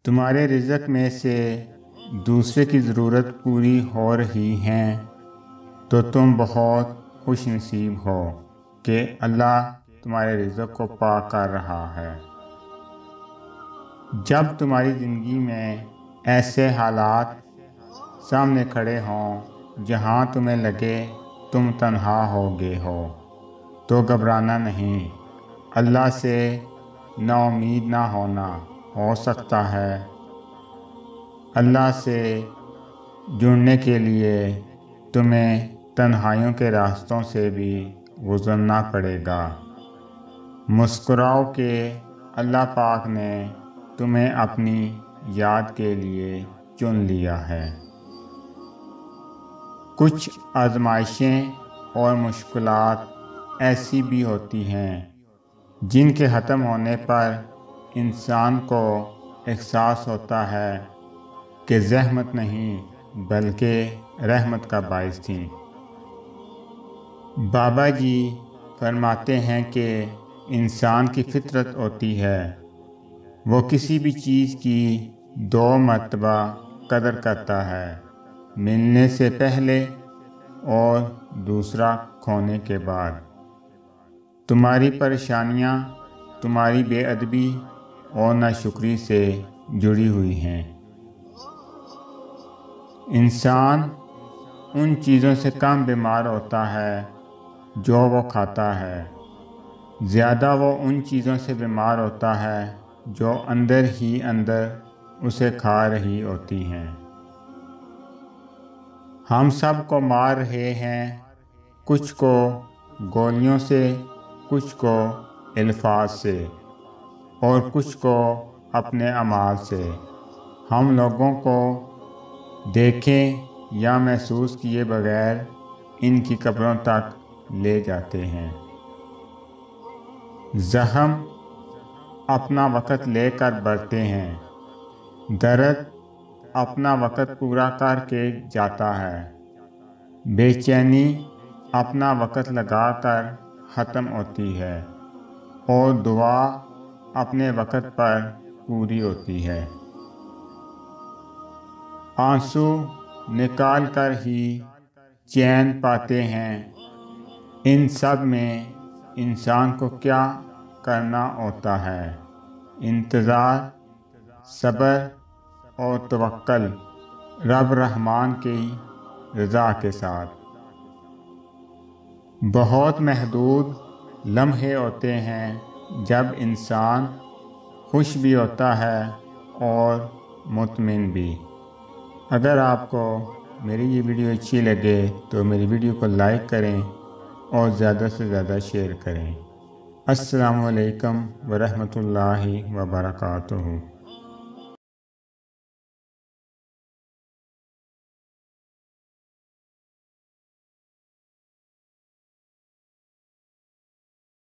تمہارے رزق میں سے دوسرے کی ضرورت پوری ہو رہی ہے تو تم بہت خوش نصیب ہو کہ اللہ تمہارے رزق کو پاک کر رہا ہے۔ جب تمہاری زندگی میں ایسے حالات سامنے کھڑے ہوں جہاں تمہیں لگے تم تنہا ہو گئے ہو تو گھبرانا نہیں۔ اللہ سے نا امید نہ ہونا ہو سکتا ہے۔ اللہ سے جڑنے کے لیے تمہیں تنہائیوں کے راستوں سے بھی گزرنا پڑے گا۔ مسکراؤ کہ اللہ پاک نے تمہیں اپنی یاد کے لیے چن لیا ہے۔ کچھ آزمائشیں اور مشکلات ایسی بھی ہوتی ہیں جن کے ختم ہونے پر انسان کو احساس ہوتا ہے کہ زحمت نہیں بلکہ رحمت کا باعث تھیں۔ بابا جی فرماتے ہیں کہ انسان کی فطرت ہوتی ہے وہ کسی بھی چیز کی 2 مرتبہ قدر کرتا ہے، ملنے سے پہلے اور دوسرا کھونے کے بعد۔ تمہاری پریشانیاں تمہاری بے ادبی اور ناشکری سے جڑی ہوئی ہیں۔ انسان ان چیزوں سے کم بیمار ہوتا ہے جو وہ کھاتا ہے، زیادہ وہ ان چیزوں سے بیمار ہوتا ہے جو اندر ہی اندر اسے کھا رہی ہوتی ہیں۔ ہم سب کو مار رہے ہیں، کچھ کو گولیوں سے، کچھ کو الفاظ سے اور کچھ کو اپنے اعمال سے۔ ہم لوگوں کو دیکھیں یا محسوس کیے بغیر ان کی قبروں تک لے جاتے ہیں۔ زخم اپنا وقت لے کر بڑھتے ہیں، درد اپنا وقت پورا کر کے جاتا ہے، بے چینی اپنا وقت لگا کر ختم ہوتی ہے اور دعا اپنے وقت پر پوری ہوتی ہے۔ آنسو نکال کر ہی چین پاتے ہیں۔ ان سب میں انسان کو کیا کرنا ہوتا ہے؟ انتظار، صبر اور توکل رب رحمان کی رضا کے ساتھ۔ بہت محدود لمحے ہوتے ہیں جب انسان خوش بھی ہوتا ہے اور مطمئن بھی۔ اگر آپ کو میری یہ ویڈیو اچھی لگے تو میری ویڈیو کو لائک کریں اور زیادہ سے زیادہ شیئر کریں۔ السلام علیکم ورحمۃ اللہ وبرکاتہ۔